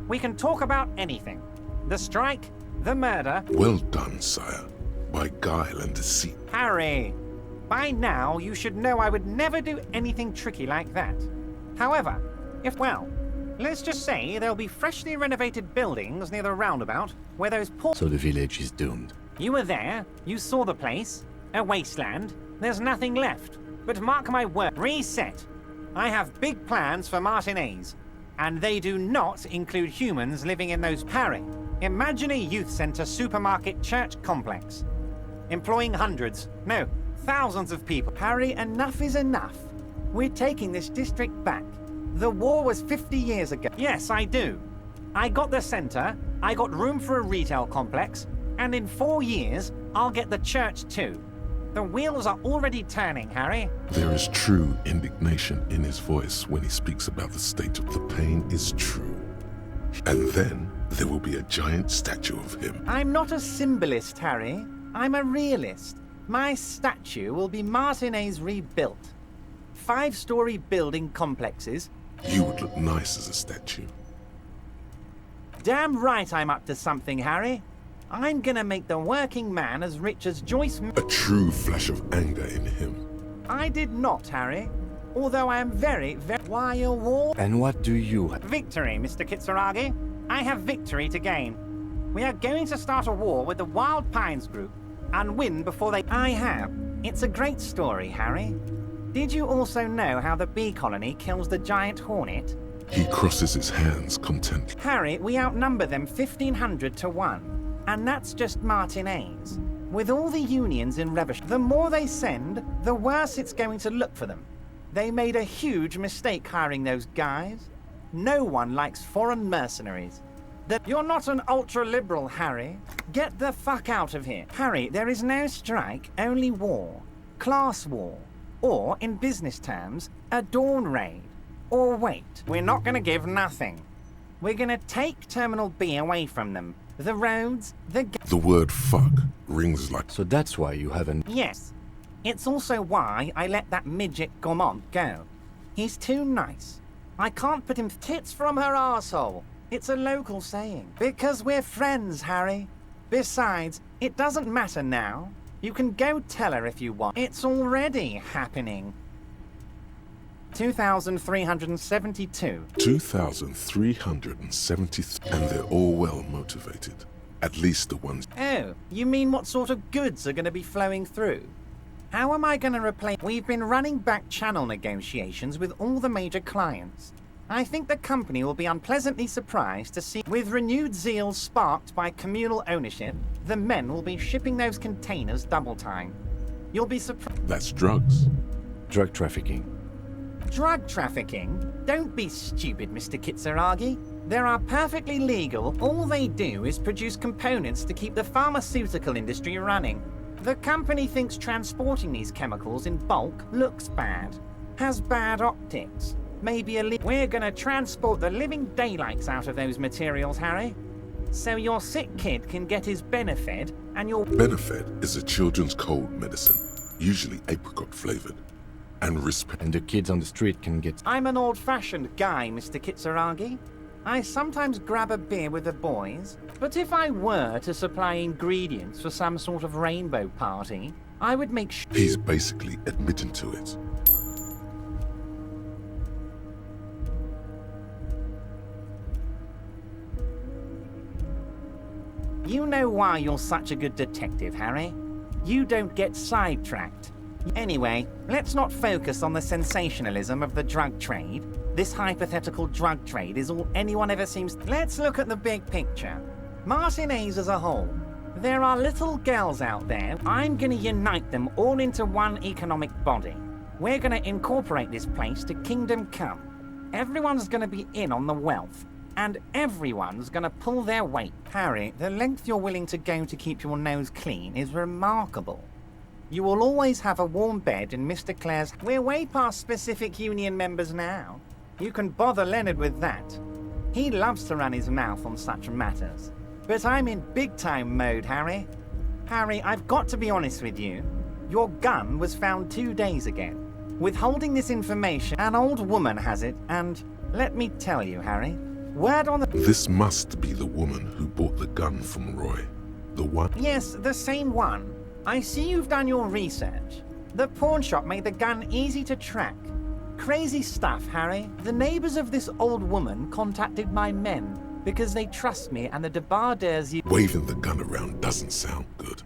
We can talk about anything. The strike, the murder... Well done, sire. By guile and deceit. Harry! By now, you should know I would never do anything tricky like that. However, well, let's just say there'll be freshly renovated buildings near the roundabout where those poor... So the village is doomed. You were there, you saw the place, a wasteland, there's nothing left. But mark my word, reset. I have big plans for Martinez, and they do not include humans living in those... Harry, imagine a youth center supermarket church complex, employing hundreds, no, thousands of people. Harry, enough is enough. We're taking this district back. The war was 50 years ago. Yes, I do. I got the center, I got room for a retail complex, and in 4 years, I'll get the church too. The wheels are already turning, Harry. There is true indignation in his voice when he speaks about the state of the pain is true. And then there will be a giant statue of him. I'm not a symbolist, Harry. I'm a realist. My statue will be Martinez rebuilt. 5-story building complexes. You would look nice as a statue. Damn right I'm up to something, Harry. I'm gonna make the working man as rich as Joyce... A true flash of anger in him. I did not, Harry. Although I am very... Why a war? And what do you have? Victory, Mr. Kitsuragi. I have victory to gain. We are going to start a war with the Wild Pines group and win before they... I have. It's a great story, Harry. Did you also know how the bee colony kills the giant hornet? He crosses his hands content. Harry, we outnumber them 1,500 to 1. And that's just Martinez. With all the unions in revolution, the more they send, the worse it's going to look for them. They made a huge mistake hiring those guys. No one likes foreign mercenaries. You're not an ultra-liberal, Harry. Get the fuck out of here. Harry, there is no strike, only war. Class war. Or, in business terms, a dawn raid. Or wait, we're not gonna give nothing. We're gonna take Terminal B away from them. The roads, The word fuck rings like... So that's why you haven't... Yes. It's also why I let that midget Gaumont go. He's too nice. I can't put him tits from her arsehole. It's a local saying. Because we're friends, Harry. Besides, it doesn't matter now. You can go tell her if you want. It's already happening. 2,372. 2,373. And they're all well motivated. At least the ones... Oh, you mean what sort of goods are going to be flowing through? How am I going to replace... We've been running back channel negotiations with all the major clients. I think the company will be unpleasantly surprised to see... With renewed zeal sparked by communal ownership, the men will be shipping those containers double time. You'll be surprised... That's drugs. Drug trafficking. Drug trafficking? Don't be stupid, Mr. Kitsuragi. They are perfectly legal. All they do is produce components to keep the pharmaceutical industry running. The company thinks transporting these chemicals in bulk looks bad, has bad optics. Maybe we're gonna transport the living daylights out of those materials, Harry. So your sick kid can get his Benefed and your... Benefed is a children's cold medicine, usually apricot flavored. And the kids on the street can get... I'm an old-fashioned guy, Mr. Kitsuragi. I sometimes grab a beer with the boys, but if I were to supply ingredients for some sort of rainbow party, I would make sure... He's basically admitting to it. You know why you're such a good detective, Harry? You don't get sidetracked. Anyway, let's not focus on the sensationalism of the drug trade. This hypothetical drug trade is all anyone ever seems... Let's look at the big picture. Martinez as a whole. There are little girls out there. I'm gonna unite them all into one economic body. We're gonna incorporate this place to Kingdom Come. Everyone's gonna be in on the wealth. And everyone's gonna pull their weight. Harry, the length you're willing to go to keep your nose clean is remarkable. You will always have a warm bed in Mr. Clare's... We're way past specific union members now. You can bother Leonard with that. He loves to run his mouth on such matters. But I'm in big-time mode, Harry. Harry, I've got to be honest with you. Your gun was found 2 days ago. Withholding this information, an old woman has it, and let me tell you, Harry, word on the... This must be the woman who bought the gun from Roy. The one? Yes, the same one. I see you've done your research. The pawn shop made the gun easy to track. Crazy stuff, Harry. The neighbors of this old woman contacted my men because they trust me and the debardeurs you... Waving the gun around doesn't sound good.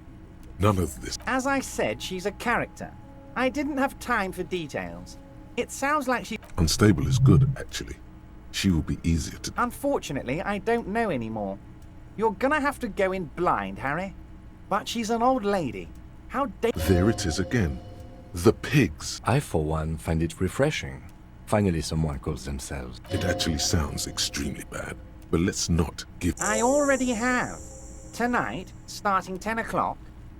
None of this... As I said, she's a character. I didn't have time for details. It sounds like she... Unstable is good, actually. She will be easier to... Unfortunately, I don't know anymore. You're gonna have to go in blind, Harry. But she's an old lady. How There it is again. The pigs. I, for one, find it refreshing. Finally, someone calls themselves. It actually sounds extremely bad. But let's not give... I already have. Tonight, starting 10 o'clock,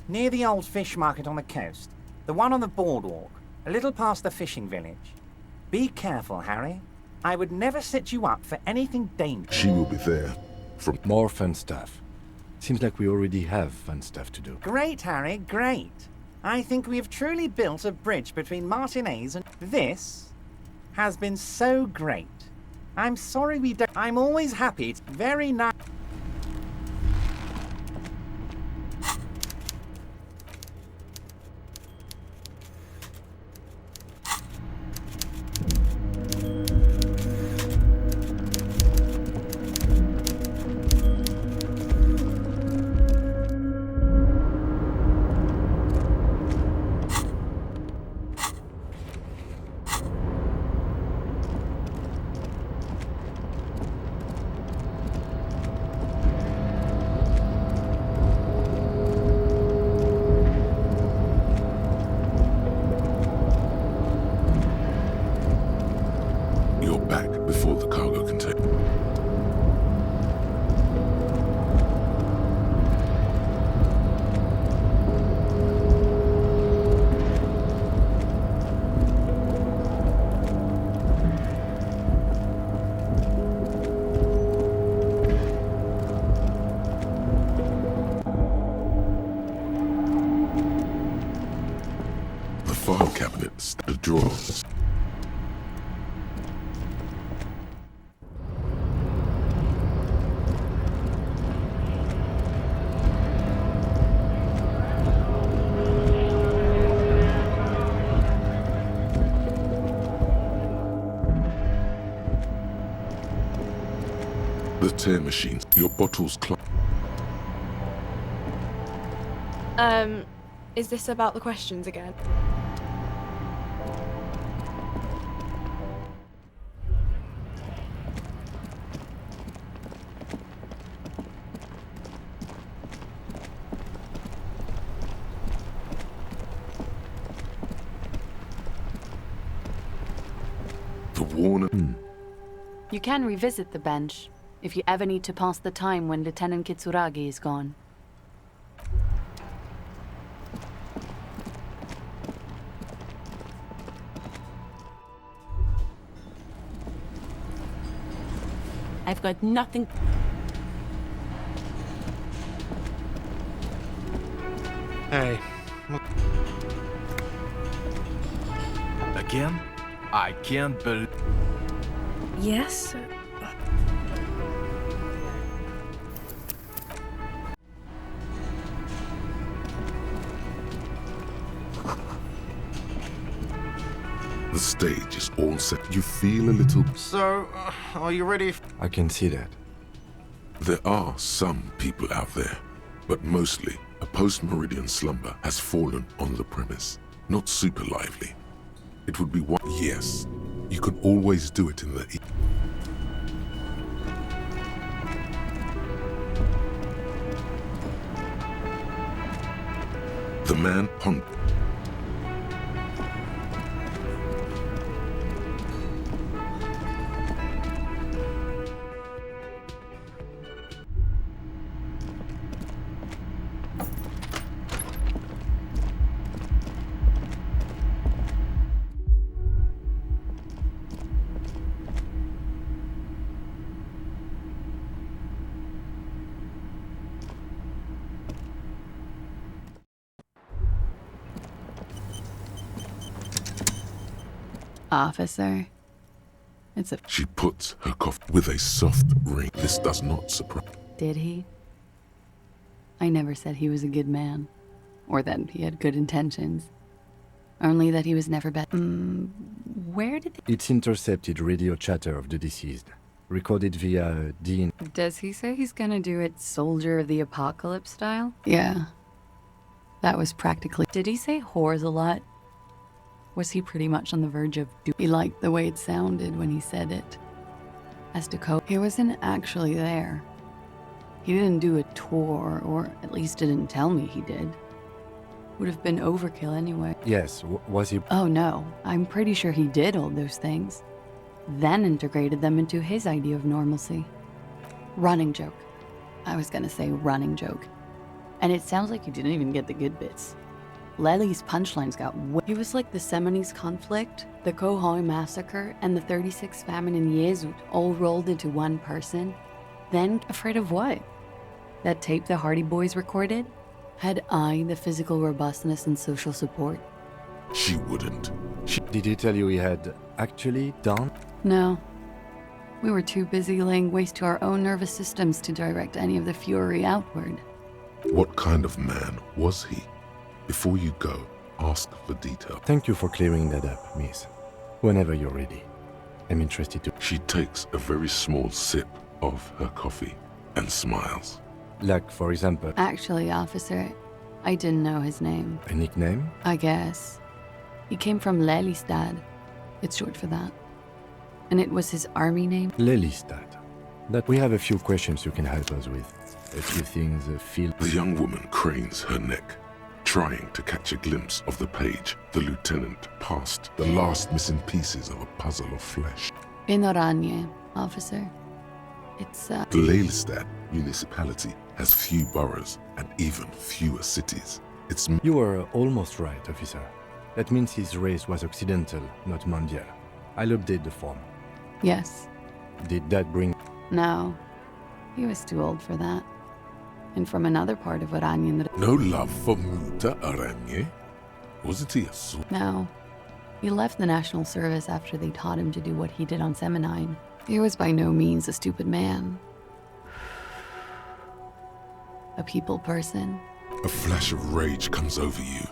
near the old fish market on the coast. The one on the boardwalk, a little past the fishing village. Be careful, Harry. I would never set you up for anything dangerous. She will be there. From more fun stuff. Seems like we already have fun stuff to do. Great, Harry, great. I think we have truly built a bridge between Martinez and... This has been so great. I'm sorry we don't... I'm always happy. It's very nice. file cabinets, the drawers. The tear machines, your bottles Is this about the questions again? The Warner. You can revisit the bench if you ever need to pass the time when Lieutenant Kitsuragi is gone. I've got nothing. Hey. Again? I can't believe... Yes? The stage is all set. You feel a little... So, are you ready? I can see that. There are some people out there, but mostly a post-meridian slumber has fallen on the premise. Not super lively. It would be one. Yes, you can always do it in the. The man pondered. Officer, it's a... She puts her cough with a soft ring. This does not surprise. Did he? I never said he was a good man, or that he had good intentions. Only that he was never bad. Where did they... It's intercepted radio chatter of the deceased, recorded via DN. Does he say he's gonna do it Soldier of the Apocalypse style? Yeah. That was practically... Did he say whores a lot? Was he pretty much on the verge of... He liked the way it sounded when he said it. As to Cope, he wasn't actually there. He didn't do a tour, or at least didn't tell me he did. Would have been overkill anyway. Yes, was he... Oh no, I'm pretty sure he did all those things. Then integrated them into his idea of normalcy. Running joke. I was gonna say running joke. And it sounds like you didn't even get the good bits. Lely's punchlines got He was like the Seminole conflict, the Cohoy massacre, and the 36 famine in Yezut all rolled into one person. Then, afraid of what? That tape the Hardy Boys recorded? Had I the physical robustness and social support? She wouldn't. Did he tell you he had actually done? No. We were too busy laying waste to our own nervous systems to direct any of the fury outward. What kind of man was he? Before you go, ask for detail. Thank you for clearing that up, miss. Whenever you're ready. I'm interested to... She takes a very small sip of her coffee and smiles. Like, for example... Actually, officer, I didn't know his name. A nickname? I guess. He came from Lelystad. It's short for that. And it was his army name? Lelystad. That we have a few questions you can help us with. A few things feel... The young woman cranes her neck, trying to catch a glimpse of the page the lieutenant passed, the last missing pieces of a puzzle of flesh. In Oranje, officer. It's, The Lelystad municipality has few boroughs and even fewer cities. It's... You were almost right, officer. That means his race was Occidental, not Mondial. I'll update the form. Yes. Did that bring... No. He was too old for that. And from another part of Oranje... No love for Muta Oranje? Wasn't he a sort? No. He left the National Service after they taught him to do what he did on Seminine. He was by no means a stupid man. A people person. A flash of rage comes over you.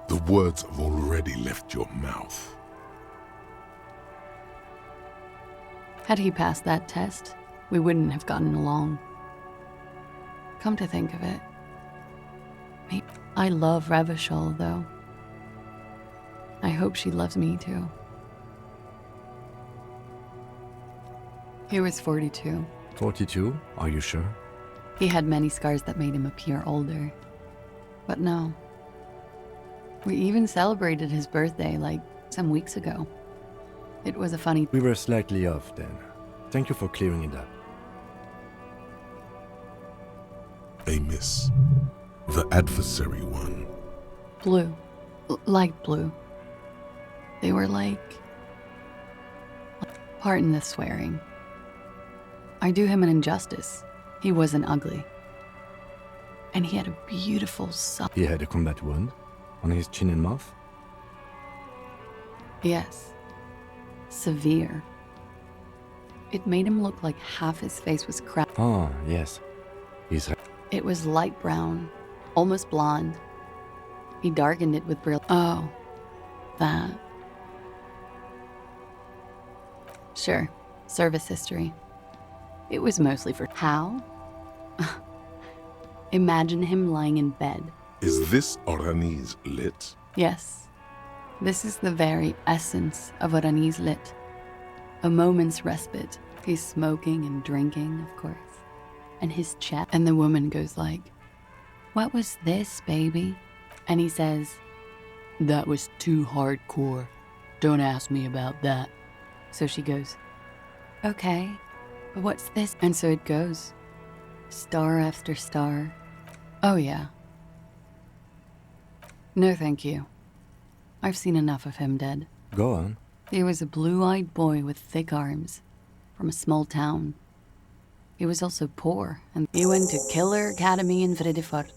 The words have already left your mouth. Had he passed that test, we wouldn't have gotten along. Come to think of it. Maybe I love Revachol, though. I hope she loves me, too. He was 42. 42? Are you sure? He had many scars that made him appear older. But no. We even celebrated his birthday, like, some weeks ago. It was a funny... We were slightly off then. Thank you for clearing it up. A miss. The adversary one. Blue. Light blue. They were like... Pardon the swearing. I do him an injustice. He wasn't ugly. And he had a beautiful son. He had a combat wound on his chin and mouth? Yes. Severe. It made him look like half his face was cracked. Ah, yes. It was light brown, almost blonde. He darkened it with brilliant... Oh, that. Sure, service history. It was mostly for... How? Imagine him lying in bed. Is this Oranese lit? Yes. This is the very essence of what unease lit. A moment's respite. He's smoking and drinking, of course. And his chat. And the woman goes like, "What was this, baby?" And he says, "That was too hardcore. Don't ask me about that." So she goes, "Okay, but what's this?" And so it goes. Star after star. Oh yeah. No thank you. I've seen enough of him dead. Go on. He was a blue-eyed boy with thick arms, from a small town. He was also poor, and he went to Killer Academy in VOSTFR.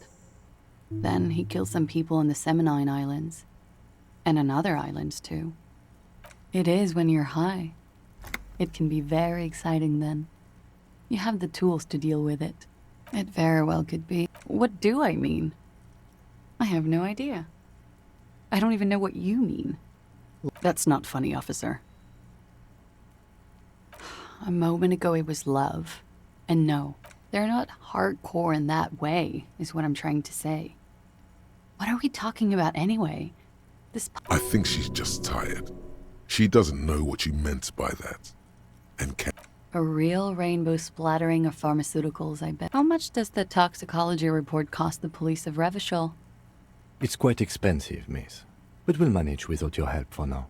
Then he killed some people in the Seminine Islands, and on other islands too. It is when you're high. It can be very exciting then. You have the tools to deal with it. It very well could be. What do I mean? I have no idea. I don't even know what you mean. That's not funny, officer. A moment ago it was love. And no, they're not hardcore in that way, is what I'm trying to say. What are we talking about anyway? I think she's just tired. She doesn't know what you meant by that. And can A real rainbow splattering of pharmaceuticals, I bet. How much does the toxicology report cost the police of Revachol? It's quite expensive, miss. But we'll manage without your help for now.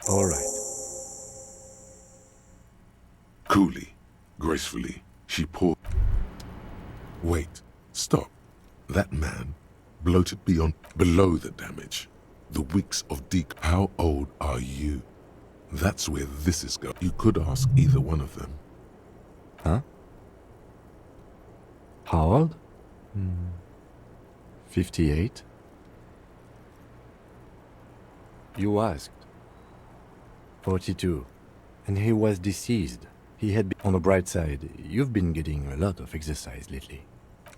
All right. Coolly, gracefully, she poured. Wait, stop. That man, bloated below the damage. The weeks of How old are you? That's where this is going. You could ask either one of them. Huh? How old? 58? You asked. 42. And he was deceased. He had been on the bright side. You've been getting a lot of exercise lately.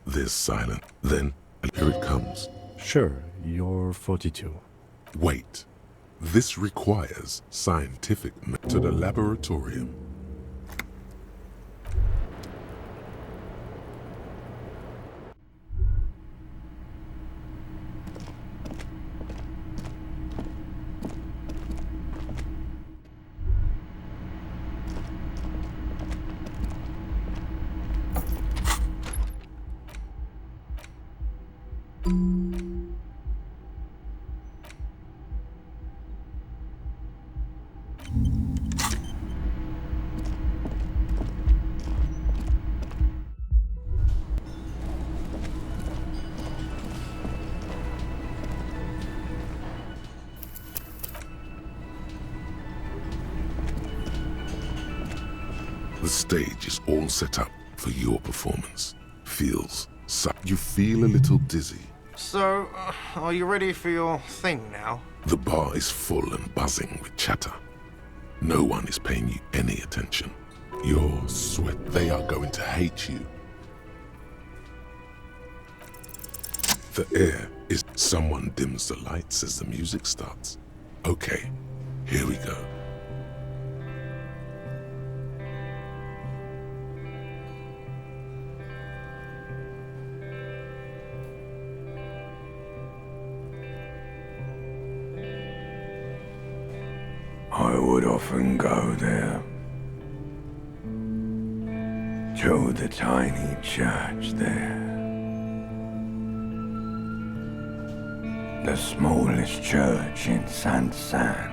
There's silence. Then, here it comes. Sure, you're 42. Wait. This requires scientific to the laboratorium. The stage is all set up for your performance. You feel a little dizzy. So, are you ready for your thing now? The bar is full and buzzing with chatter. No one is paying you any attention. Your sweat, they are going to hate you. The air is... Someone dims the lights as the music starts. Okay, here we go. I would often go there, to the tiny church there, the smallest church in Saint-Saëns,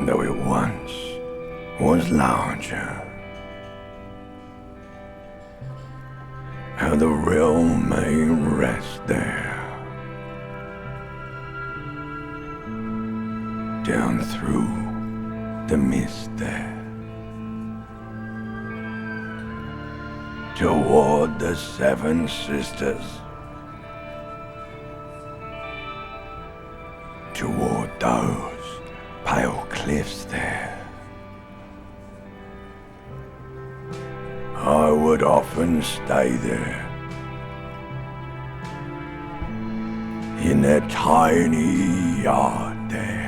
though it once was larger. How the real may rest there. Down through the mist there, toward the Seven Sisters, toward those pale cliffs there. I would often stay there, in that tiny yard there.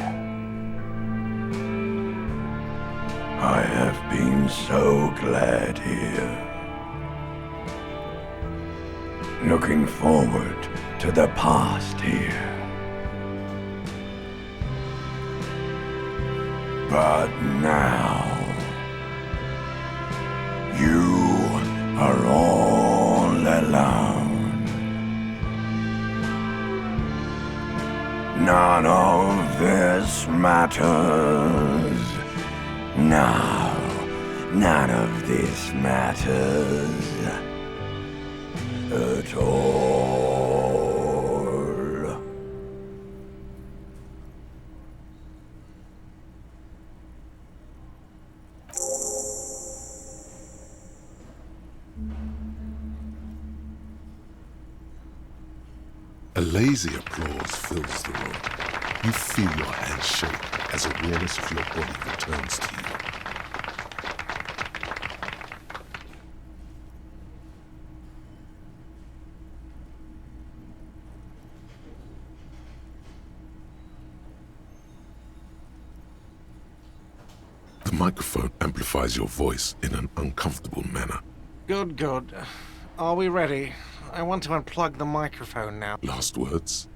I have been so glad here, looking forward to the past here. But now, you are all alone. None of this matters. No, none of this matters at all. A lazy applause fills the room. You feel your hands shake as awareness of your body returns to you. The microphone amplifies your voice in an uncomfortable manner. Good, good. Are we ready? I want to unplug the microphone now. Last words?